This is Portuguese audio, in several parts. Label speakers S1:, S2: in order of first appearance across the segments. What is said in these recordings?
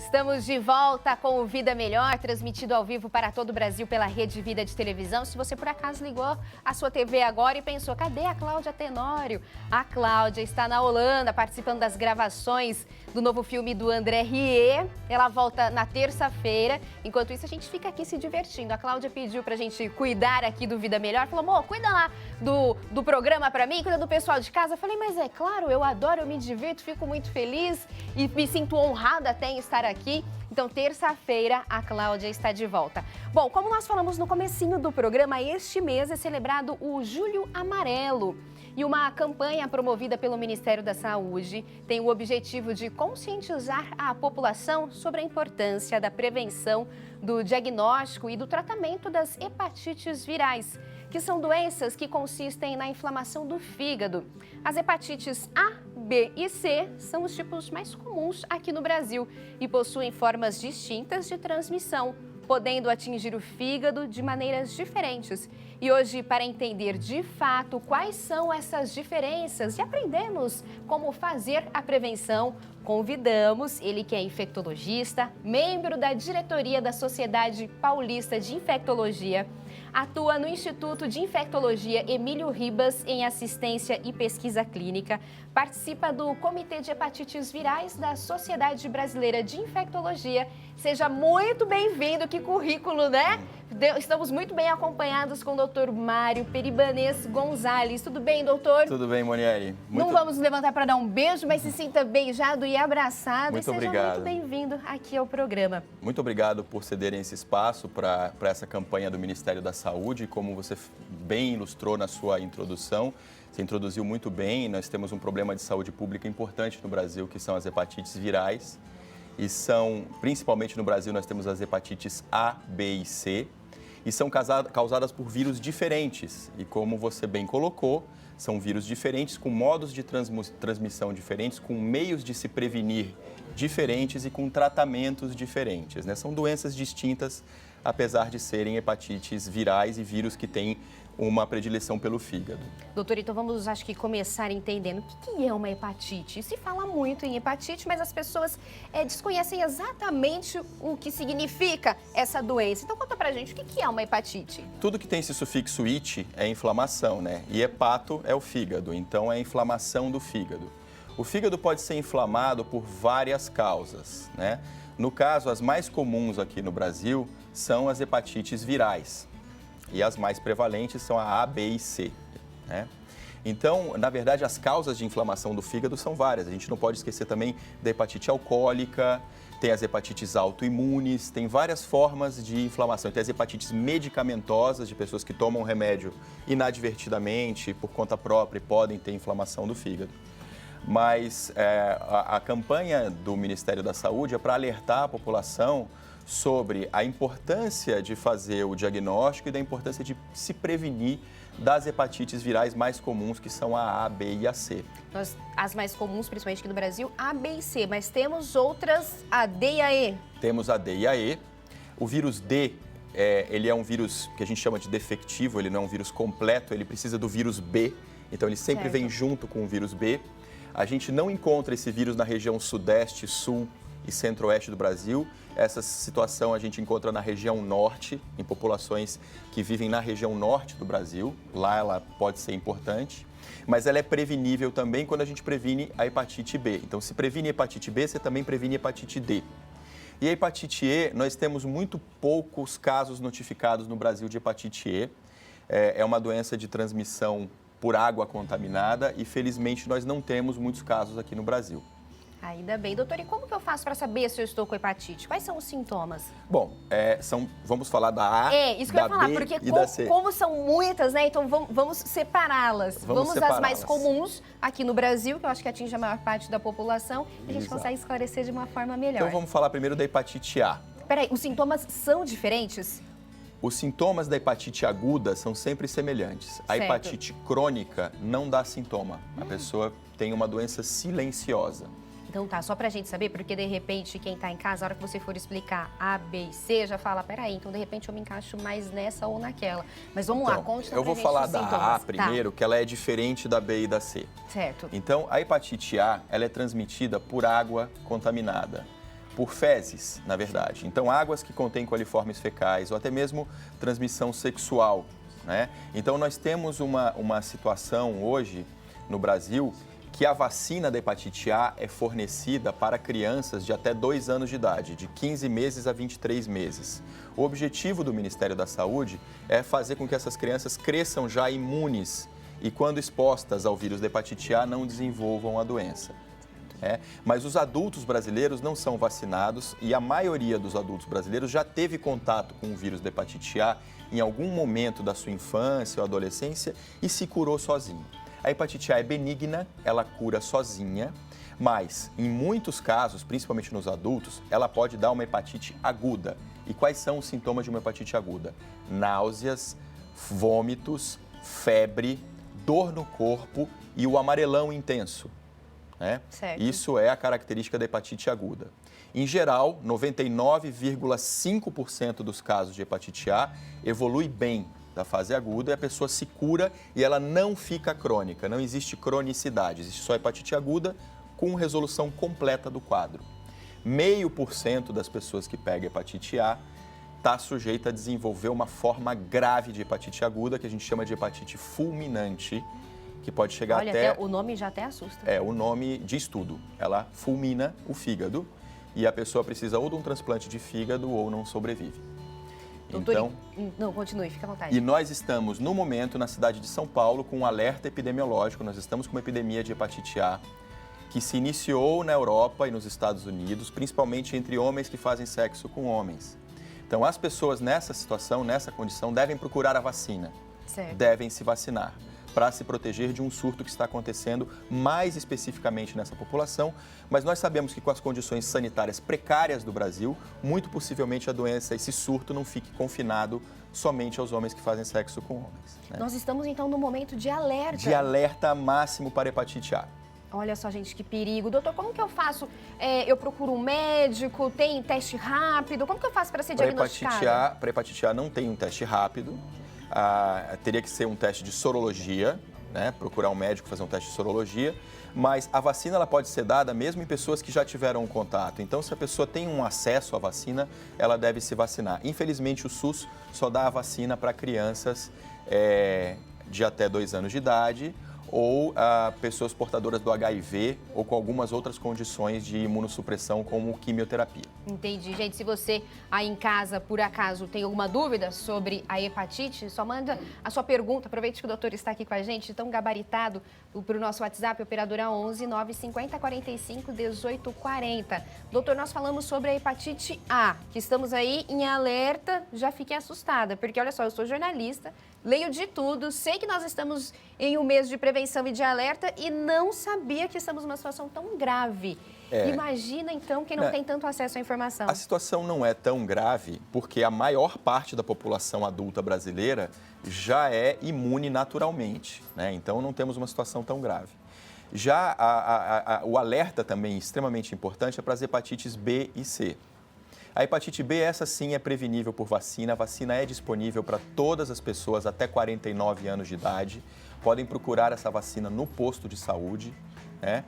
S1: Estamos de volta com o Vida Melhor, transmitido ao vivo para todo o Brasil pela Rede Vida de Televisão. Se você por acaso ligou a sua TV agora e pensou, cadê a Cláudia Tenório? A Cláudia está na Holanda participando das gravações do novo filme do André Rieu. Ela volta na terça-feira. Enquanto isso, a gente fica aqui se divertindo. A Cláudia pediu pra gente cuidar aqui do Vida Melhor. Falou, amor, cuida lá do programa pra mim, cuida do pessoal de casa. Eu falei, mas é claro, eu adoro, eu me divirto, fico muito feliz e me sinto honrada até em estar aqui. Então, terça-feira, a Cláudia está de volta. Bom, como nós falamos no comecinho do programa, este mês é celebrado o Julho Amarelo. E uma campanha promovida pelo Ministério da Saúde tem o objetivo de conscientizar a população sobre a importância da prevenção, do diagnóstico e do tratamento das hepatites virais, que são doenças que consistem na inflamação do fígado. As hepatites A, B e C são os tipos mais comuns aqui no Brasil e possuem formas distintas de transmissão, podendo atingir o fígado de maneiras diferentes. E hoje, para entender de fato quais são essas diferenças e aprendermos como fazer a prevenção, convidamos ele que é infectologista, membro da diretoria da Sociedade Paulista de Infectologia, atua no Instituto de Infectologia Emílio Ribas em assistência e pesquisa clínica, participa do Comitê de Hepatites Virais da Sociedade Brasileira de Infectologia. Seja muito bem-vindo, que currículo, né? Estamos muito bem acompanhados com o Dr. Mário Peribanês Gonzalez. Tudo bem, doutor?
S2: Tudo bem, Monieri.
S1: Não vamos levantar para dar um beijo, mas se sinta beijado e abraçado.
S2: Muito
S1: obrigado. Seja muito bem-vindo aqui ao programa.
S2: Muito obrigado por cederem esse espaço para essa campanha do Ministério da Saúde. Como você bem ilustrou na sua introdução, você introduziu muito bem, nós temos um problema de saúde pública importante no Brasil, que são as hepatites virais. E são, principalmente no Brasil, nós temos as hepatites A, B e C. E são causadas por vírus diferentes. E como você bem colocou, são vírus diferentes, com modos de transmissão diferentes, com meios de se prevenir diferentes e com tratamentos diferentes, né? São doenças distintas, apesar de serem hepatites virais e vírus que têm uma predileção pelo fígado.
S1: Doutor, então vamos, acho que, começar entendendo o que é uma hepatite. Se fala muito em hepatite, mas as pessoas desconhecem exatamente o que significa essa doença. Então conta pra gente, o que é uma hepatite?
S2: Tudo que tem esse sufixo "ite" é inflamação, né? E hepato é o fígado, então é a inflamação do fígado. O fígado pode ser inflamado por várias causas, né? No caso, as mais comuns aqui no Brasil são as hepatites virais. E as mais prevalentes são a A, B e C, né? Então, na verdade, as causas de inflamação do fígado são várias. A gente não pode esquecer também da hepatite alcoólica, tem as hepatites autoimunes, tem várias formas de inflamação. Tem as hepatites medicamentosas, de pessoas que tomam remédio inadvertidamente, por conta própria, e podem ter inflamação do fígado. Mas a campanha do Ministério da Saúde é para alertar a população sobre a importância de fazer o diagnóstico e da importância de se prevenir das hepatites virais mais comuns, que são a A, B e a C.
S1: As mais comuns, principalmente aqui no Brasil, A, B e C, mas temos outras, a D e a E.
S2: Temos a D e a E. O vírus D, ele é um vírus que a gente chama de defectivo, ele não é um vírus completo, ele precisa do vírus B, então ele sempre vem junto com o vírus B. A gente não encontra esse vírus na região sudeste, sul e centro-oeste do Brasil. Essa situação a gente encontra na região norte, em populações que vivem na região norte do Brasil. Lá ela pode ser importante, mas ela é prevenível também quando a gente previne a hepatite B. Então, se previne a hepatite B, você também previne a hepatite D. E a hepatite E, nós temos muito poucos casos notificados no Brasil de hepatite E. É uma doença de transmissão por água contaminada e, felizmente, nós não temos muitos casos aqui no Brasil.
S1: Ainda bem. Doutor, e como que eu faço para saber se eu estou com hepatite? Quais são os sintomas?
S2: Bom, vamos falar da A,
S1: isso que eu ia falar, porque como são muitas, né? Então vamos separá-las. Vamos às mais comuns aqui no Brasil, que eu acho que atinge a maior parte da população, e a gente consegue esclarecer de uma forma melhor.
S2: Então vamos falar primeiro da hepatite A.
S1: Peraí, os sintomas são diferentes?
S2: Os sintomas da hepatite aguda são sempre semelhantes. A hepatite crônica não dá sintoma. A pessoa tem uma doença silenciosa.
S1: Então tá, só pra gente saber, porque de repente quem tá em casa, a hora que você for explicar A, B e C, já fala, peraí, então de repente eu me encaixo mais nessa ou naquela. Mas vamos lá, conte pra gente.
S2: Eu vou falar da A primeiro, que ela é diferente da B e da C.
S1: Certo.
S2: Então, a hepatite A, ela é transmitida por água contaminada. por fezes, na verdade. Então, águas que contêm coliformes fecais ou até mesmo transmissão sexual, né? Então, nós temos uma situação hoje no Brasil que a vacina da hepatite A é fornecida para crianças de até 2 anos de idade, de 15 meses a 23 meses. O objetivo do Ministério da Saúde é fazer com que essas crianças cresçam já imunes e, quando expostas ao vírus da hepatite A, não desenvolvam a doença. Mas os adultos brasileiros não são vacinados e a maioria dos adultos brasileiros já teve contato com o vírus da hepatite A em algum momento da sua infância ou adolescência e se curou sozinho. A hepatite A é benigna, ela cura sozinha, mas em muitos casos, principalmente nos adultos, ela pode dar uma hepatite aguda. E quais são os sintomas de uma hepatite aguda? Náuseas, vômitos, febre, dor no corpo e o amarelão intenso. Isso é a característica da hepatite aguda. Em geral, 99,5% dos casos de hepatite A evolui bem da fase aguda e a pessoa se cura e ela não fica crônica, não existe cronicidade, existe só hepatite aguda com resolução completa do quadro. 0,5% das pessoas que pegam hepatite A está sujeita a desenvolver uma forma grave de hepatite aguda, que a gente chama de hepatite fulminante, que pode chegar até...
S1: o nome já até assusta.
S2: É, o nome de estudo. Ela fulmina o fígado e a pessoa precisa ou de um transplante de fígado ou não sobrevive.
S1: Doutor, não, continue, fica à vontade.
S2: E nós estamos, no momento, na cidade de São Paulo, com um alerta epidemiológico. Nós estamos com uma epidemia de hepatite A que se iniciou na Europa e nos Estados Unidos, principalmente entre homens que fazem sexo com homens. Então, as pessoas nessa situação, nessa condição, devem procurar a vacina.
S1: Certo.
S2: Devem se vacinar para se proteger de um surto que está acontecendo mais especificamente nessa população, mas nós sabemos que com as condições sanitárias precárias do Brasil, muito possivelmente a doença, esse surto, não fique confinado somente aos homens que fazem sexo com homens.
S1: Nós estamos então no momento de alerta.
S2: De alerta máximo para hepatite A.
S1: Olha só, gente, que perigo. Doutor, como que eu faço? Eu procuro um médico, tem teste rápido? Como que eu faço para ser diagnosticada?
S2: Para hepatite A não tem um teste rápido. Teria que ser um teste de sorologia, né? Procurar um médico fazer um teste de sorologia, mas a vacina ela pode ser dada mesmo em pessoas que já tiveram um contato. Então, se a pessoa tem um acesso à vacina, ela deve se vacinar. Infelizmente, o SUS só dá a vacina para crianças de até 2 anos de idade ou pessoas portadoras do HIV ou com algumas outras condições de imunossupressão, como quimioterapia.
S1: Entendi. Gente, se você aí em casa, por acaso, tem alguma dúvida sobre a hepatite, só manda a sua pergunta. Aproveite que o doutor está aqui com a gente, tão gabaritado, para o nosso WhatsApp, operadora 11 950 45 18 40. Doutor, nós falamos sobre a hepatite A, que estamos aí em alerta. Já fiquei assustada, porque olha só, eu sou jornalista, leio de tudo, sei que nós estamos em um mês de prevenção e de alerta e não sabia que estamos numa situação tão grave. Imagina, então, quem não tem tanto acesso à informação.
S2: A situação não é tão grave porque a maior parte da população adulta brasileira já é imune naturalmente, né? Então, não temos uma situação tão grave. Já o alerta também extremamente importante é para as hepatites B e C. A hepatite B, essa sim é prevenível por vacina. A vacina é disponível para todas as pessoas até 49 anos de idade. Podem procurar essa vacina no posto de saúde.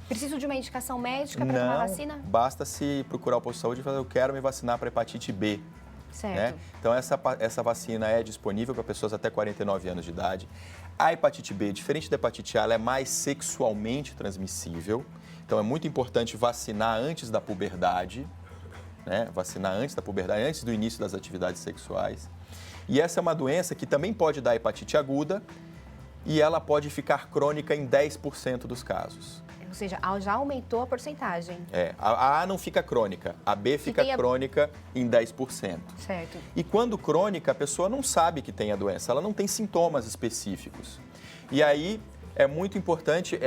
S1: Preciso de uma indicação médica para tomar vacina?
S2: Basta se procurar o posto de saúde e falar, eu quero me vacinar para hepatite B.
S1: Certo.
S2: Então, essa vacina é disponível para pessoas até 49 anos de idade. A hepatite B, diferente da hepatite A, ela é mais sexualmente transmissível. Então, é muito importante vacinar antes da puberdade. Vacinar antes da puberdade, antes do início das atividades sexuais. E essa é uma doença que também pode dar hepatite aguda e ela pode ficar crônica em 10% dos casos.
S1: Ou seja, já aumentou a porcentagem.
S2: A A não fica crônica, a B fica crônica em 10%.
S1: Certo.
S2: E quando crônica, a pessoa não sabe que tem a doença, ela não tem sintomas específicos. E aí é muito importante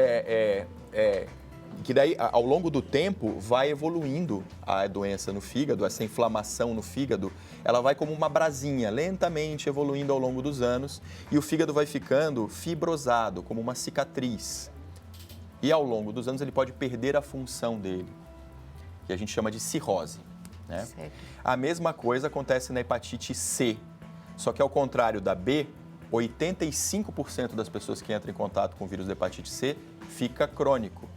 S2: que daí, ao longo do tempo, vai evoluindo a doença no fígado, essa inflamação no fígado, ela vai como uma brasinha, lentamente evoluindo ao longo dos anos, e o fígado vai ficando fibrosado, como uma cicatriz. E ao longo dos anos ele pode perder a função dele, que a gente chama de cirrose.
S1: Certo.
S2: A mesma coisa acontece na hepatite C, só que ao contrário da B, 85% das pessoas que entram em contato com o vírus da hepatite C fica crônico.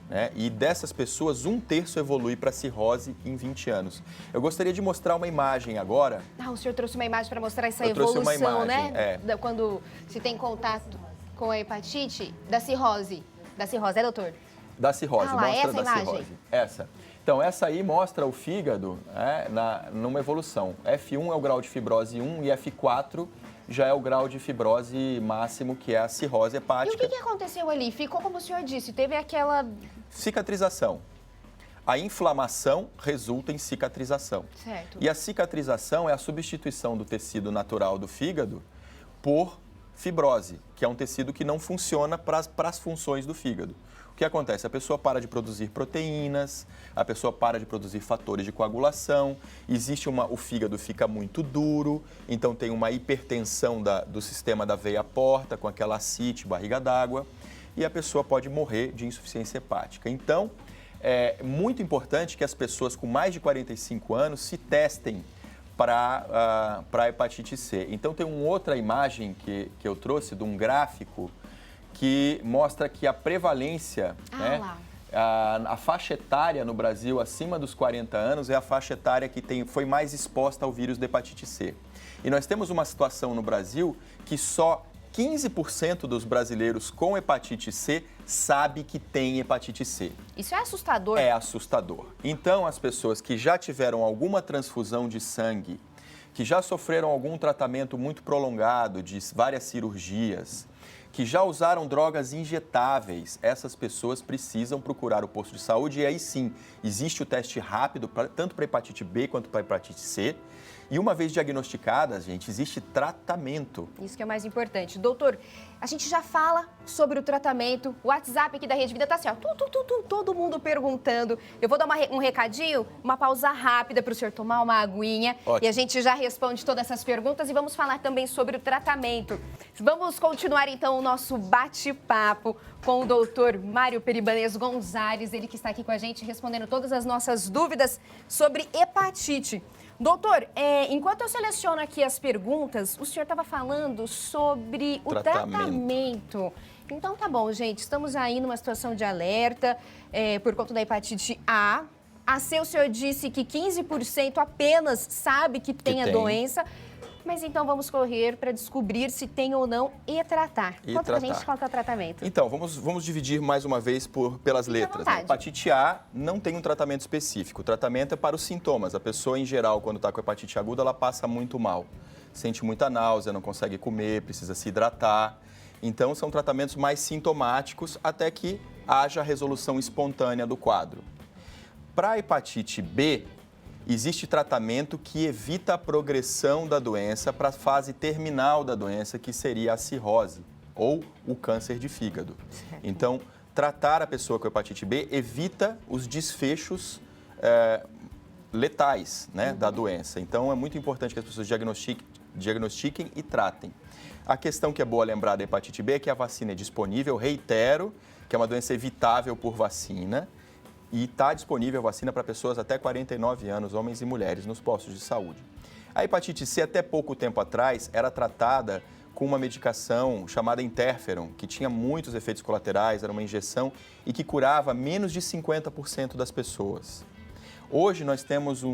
S2: né? E dessas pessoas, 1/3 evolui para cirrose em 20 anos. Eu gostaria de mostrar uma imagem agora.
S1: O senhor trouxe uma imagem para mostrar essa
S2: Eu trouxe uma
S1: evolução,
S2: imagem,
S1: né? Quando se tem contato com a hepatite, da cirrose. Da cirrose, doutor?
S2: Da cirrose,
S1: lá,
S2: mostra
S1: essa
S2: da
S1: imagem.
S2: cirrose. Essa. Então, essa aí mostra o fígado numa evolução. F1 é o grau de fibrose 1 e F4 já é o grau de fibrose máximo, que é a cirrose hepática.
S1: E o que aconteceu ali? Ficou como o senhor disse, teve aquela...
S2: Cicatrização. A inflamação resulta em cicatrização.
S1: Certo.
S2: E a cicatrização é a substituição do tecido natural do fígado por fibrose, que é um tecido que não funciona para as funções do fígado. O que acontece? A pessoa para de produzir proteínas, a pessoa para de produzir fatores de coagulação, o fígado fica muito duro, então tem uma hipertensão do sistema da veia porta, com aquela ascite, barriga d'água, e a pessoa pode morrer de insuficiência hepática. Então, é muito importante que as pessoas com mais de 45 anos se testem para a hepatite C. Então, tem uma outra imagem que eu trouxe de um gráfico que mostra que a prevalência, a faixa etária no Brasil acima dos 40 anos é a faixa etária que foi mais exposta ao vírus da hepatite C. E nós temos uma situação no Brasil que só 15% dos brasileiros com hepatite C sabe que tem hepatite C.
S1: Isso é assustador.
S2: É assustador. Então, as pessoas que já tiveram alguma transfusão de sangue, que já sofreram algum tratamento muito prolongado de várias cirurgias, que já usaram drogas injetáveis, essas pessoas precisam procurar o posto de saúde e aí sim, existe o teste rápido, tanto para hepatite B quanto para hepatite C. E uma vez diagnosticadas, gente, existe tratamento.
S1: Isso que é o mais importante. Doutor, a gente já fala sobre o tratamento. O WhatsApp aqui da Rede Vida tá assim, ó, todo mundo perguntando. Eu vou dar um recadinho, uma pausa rápida para o senhor tomar uma aguinha. Ótimo. E a gente já responde todas essas perguntas e vamos falar também sobre o tratamento. Vamos continuar, então, o nosso bate-papo com o doutor Mário Peribanês Gonzalez, ele que está aqui com a gente respondendo todas as nossas dúvidas sobre hepatite. Doutor, enquanto eu seleciono aqui as perguntas, o senhor estava falando sobre o tratamento. Então tá bom, gente, estamos aí numa situação de alerta por conta da hepatite A. A C, o senhor disse que 15% apenas sabe que tem a doença. Mas então vamos correr para descobrir se tem ou não e tratar. Conta pra gente qual que é o tratamento.
S2: Então, vamos dividir mais uma vez pelas letras. A hepatite A não tem um tratamento específico. O tratamento é para os sintomas. A pessoa, em geral, quando está com hepatite aguda, ela passa muito mal. Sente muita náusea, não consegue comer, precisa se hidratar. Então, são tratamentos mais sintomáticos até que haja a resolução espontânea do quadro. Para a hepatite B, existe tratamento que evita a progressão da doença para a fase terminal da doença, que seria a cirrose ou o câncer de fígado. Então, tratar a pessoa com hepatite B evita os desfechos letais, né, da doença. Então, é muito importante que as pessoas diagnostiquem e tratem. A questão que é boa lembrar da hepatite B é que a vacina é disponível, reitero, que é uma doença evitável por vacina. E está disponível a vacina para pessoas até 49 anos, homens e mulheres, nos postos de saúde. A hepatite C, até pouco tempo atrás, era tratada com uma medicação chamada interferon, que tinha muitos efeitos colaterais, era uma injeção e que curava menos de 50% das pessoas. Hoje nós temos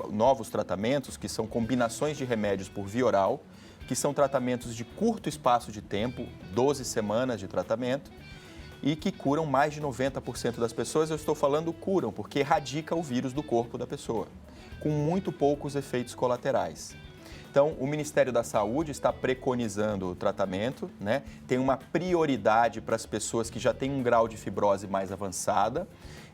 S2: novos tratamentos, que são combinações de remédios por via oral, que são tratamentos de curto espaço de tempo, 12 semanas de tratamento, e que curam mais de 90% das pessoas. Eu estou falando curam, porque erradica o vírus do corpo da pessoa, com muito poucos efeitos colaterais. Então, o Ministério da Saúde está preconizando o tratamento, né? Tem uma prioridade para as pessoas que já têm um grau de fibrose mais avançada.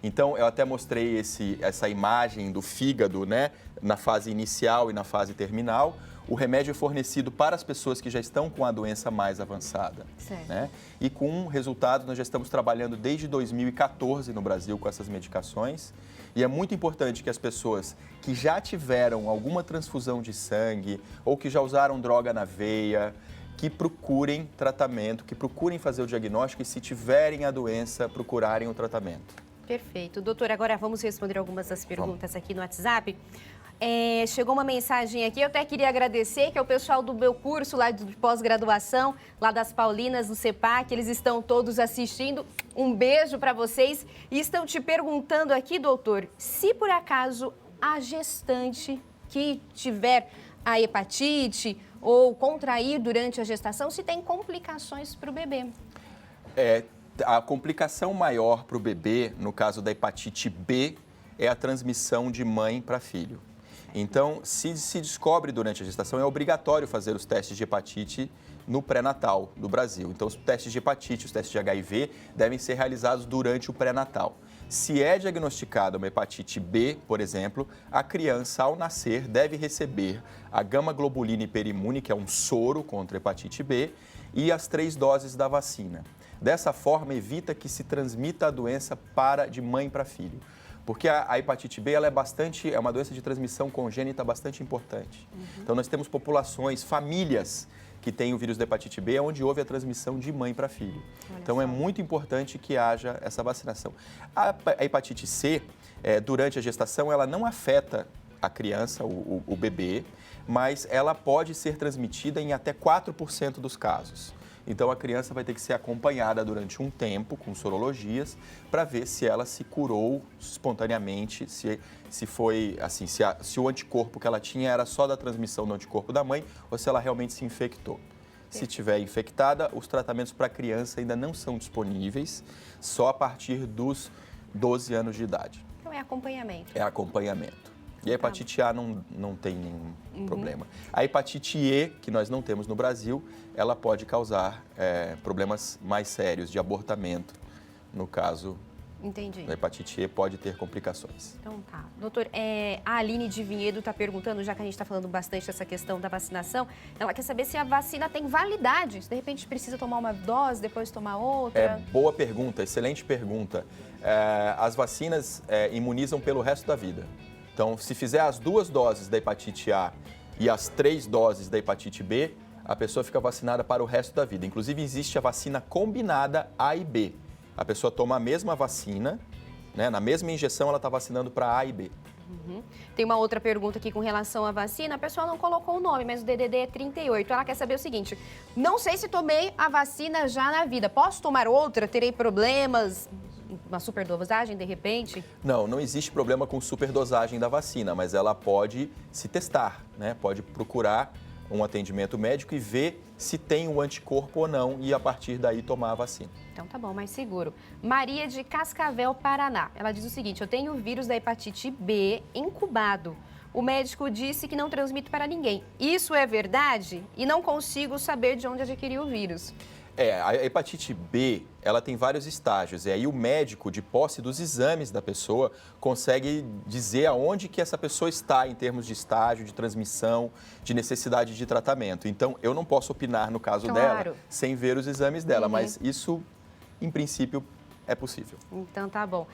S2: Então, eu até mostrei essa imagem do fígado, né? Na fase inicial e na fase terminal. O remédio é fornecido para as pessoas que já estão com a doença mais avançada. Né? E com resultados, nós já estamos trabalhando desde 2014 no Brasil com essas medicações. E é muito importante que as pessoas que já tiveram alguma transfusão de sangue ou que já usaram droga na veia, que procurem tratamento, que procurem fazer o diagnóstico e, se tiverem a doença, procurarem o tratamento.
S1: Perfeito. Doutor, agora vamos responder algumas das perguntas aqui no WhatsApp. Chegou uma mensagem aqui, eu até queria agradecer, que é o pessoal do meu curso lá de pós-graduação, lá das Paulinas, do CEPAC, eles estão todos assistindo. Um beijo para vocês. E estão te perguntando aqui, doutor, se por acaso a gestante que tiver a hepatite ou contrair durante a gestação, se tem complicações para o bebê.
S2: A complicação maior para o bebê, no caso da hepatite B, é a transmissão de mãe para filho. Então, se se descobre durante a gestação, é obrigatório fazer os testes de hepatite no pré-natal do Brasil. Então, os testes de hepatite, os testes de HIV devem ser realizados durante o pré-natal. Se é diagnosticada uma hepatite B, por exemplo, a criança, ao nascer, deve receber a gama-globulina hiperimune, que é um soro contra a hepatite B, e as 3 doses da vacina. Dessa forma, evita que se transmita a doença de mãe para filho. Porque a hepatite B ela é uma doença de transmissão congênita bastante importante. Então, nós temos populações, famílias que têm o vírus da hepatite B, onde houve a transmissão de mãe para filho. Então, é muito importante que haja essa vacinação. A hepatite C, durante a gestação, ela não afeta a criança, o bebê, mas ela pode ser transmitida em até 4% dos casos. Então, a criança vai ter que ser acompanhada durante um tempo com sorologias para ver se ela se curou espontaneamente, se foi assim, se o anticorpo que ela tinha era só da transmissão do anticorpo da mãe ou se ela realmente se infectou. Se estiver infectada, os tratamentos para a criança ainda não são disponíveis, só a partir dos 12 anos de idade.
S1: Então, é acompanhamento.
S2: É acompanhamento. E a hepatite A não tem nenhum problema. A hepatite E, que nós não temos no Brasil, ela pode causar problemas mais sérios de abortamento. No caso,
S1: Entendi.
S2: A hepatite E pode ter complicações.
S1: Então tá. Doutor, a Aline de Vinhedo está perguntando, já que a gente está falando bastante dessa questão da vacinação, ela quer saber se a vacina tem validade. Se de repente precisa tomar uma dose, depois tomar outra.
S2: Boa pergunta, excelente pergunta. As vacinas imunizam pelo resto da vida. Então, se fizer as 2 doses da hepatite A e as 3 doses da hepatite B, a pessoa fica vacinada para o resto da vida. Inclusive, existe a vacina combinada A e B. A pessoa toma a mesma vacina, né? Na mesma injeção ela está vacinando para A e B.
S1: Tem uma outra pergunta aqui com relação à vacina. A pessoa não colocou o nome, mas o DDD é 38. Ela quer saber o seguinte: não sei se tomei a vacina já na vida. Posso tomar outra? Terei problemas? Uma superdosagem, de repente?
S2: Não existe problema com superdosagem da vacina, mas ela pode se testar, né? Pode procurar um atendimento médico e ver se tem o anticorpo ou não e, a partir daí, tomar a vacina.
S1: Então tá bom, mais seguro. Maria de Cascavel, Paraná. Ela diz o seguinte: eu tenho o vírus da hepatite B incubado. O médico disse que não transmite para ninguém. Isso é verdade? E não consigo saber de onde adquiri o vírus.
S2: A hepatite B, ela tem vários estágios. E aí o médico, de posse dos exames da pessoa, consegue dizer aonde que essa pessoa está em termos de estágio, de transmissão, de necessidade de tratamento. Então, eu não posso opinar no caso dela sem ver os exames dela, mas isso, em princípio, é possível.
S1: Então, tá bom.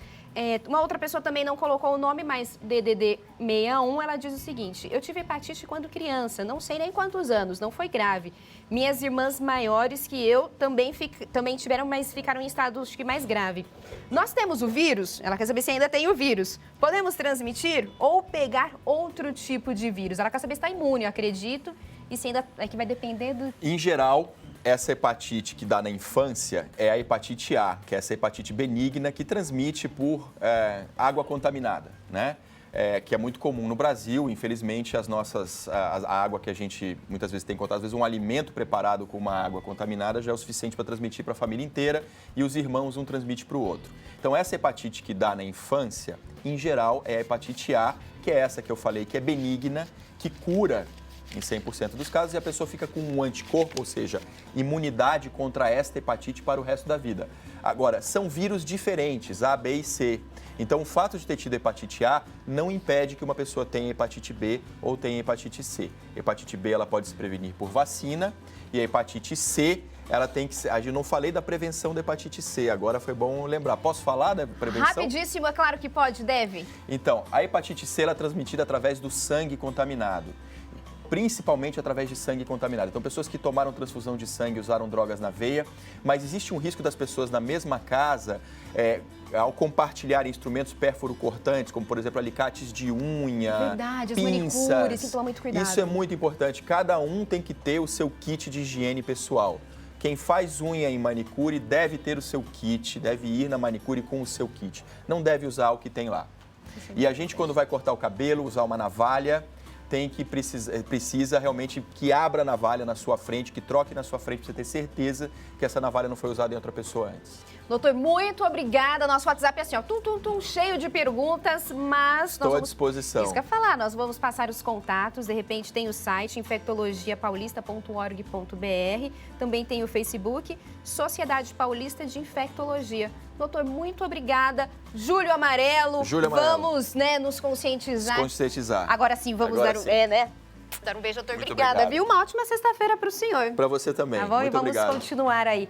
S1: Uma outra pessoa também não colocou o nome, mas DDD 61, ela diz o seguinte: eu tive hepatite quando criança, não sei nem quantos anos, não foi grave. Minhas irmãs maiores que eu também tiveram, mas ficaram em estado mais grave. Nós temos o vírus, ela quer saber se ainda tem o vírus. Podemos transmitir ou pegar outro tipo de vírus? Ela quer saber se está imune, eu acredito, e se ainda que vai depender do...
S2: Em geral, essa hepatite que dá na infância é a hepatite A, que é essa hepatite benigna que transmite por água contaminada, né? Que é muito comum no Brasil. Infelizmente, a água que a gente muitas vezes tem contato, às vezes um alimento preparado com uma água contaminada já é o suficiente para transmitir para a família inteira e os irmãos um transmite para o outro. Então, essa hepatite que dá na infância, em geral, é a hepatite A, que é essa que eu falei, que é benigna, que cura em 100% dos casos, e a pessoa fica com um anticorpo, ou seja, imunidade contra esta hepatite para o resto da vida. Agora, são vírus diferentes, A, B e C. Então, o fato de ter tido hepatite A não impede que uma pessoa tenha hepatite B ou tenha hepatite C. Hepatite B, ela pode se prevenir por vacina, e a hepatite C, ela tem que ser... Eu não falei da prevenção da hepatite C, agora foi bom lembrar. Posso falar da prevenção?
S1: Rapidíssimo, é claro que pode, deve.
S2: Então, a hepatite C, ela é transmitida através do sangue contaminado, principalmente através de sangue contaminado. Então, pessoas que tomaram transfusão de sangue, usaram drogas na veia, mas existe um risco das pessoas na mesma casa, ao compartilhar instrumentos pérfuro-cortantes, como, por exemplo, alicates de unha,
S1: verdade,
S2: pinças.
S1: As manicures, tem que tomar muito cuidado.
S2: Isso é muito importante. Cada um tem que ter o seu kit de higiene pessoal. quem faz unha em manicure deve ter o seu kit, deve ir na manicure com o seu kit. Não deve usar o que tem lá. E a gente, quando vai cortar o cabelo, usar uma navalha, precisa realmente que abra a navalha na sua frente, que troque na sua frente, para você ter certeza que essa navalha não foi usada em outra pessoa antes.
S1: Doutor, muito obrigada. Nosso WhatsApp é assim, ó, cheio de perguntas, mas...
S2: Estou à disposição.
S1: Isso que eu ia falar, nós vamos passar os contatos, de repente tem o site infectologiapaulista.org.br, também tem o Facebook, Sociedade Paulista de Infectologia. Doutor, muito obrigada. Julho Amarelo, vamos, né, nos conscientizar. Agora sim, vamos dar um beijo, doutor. Obrigada, viu? Uma ótima sexta-feira para o senhor.
S2: Para você também.
S1: Tá bom?
S2: Muito obrigado.
S1: Vamos continuar aí.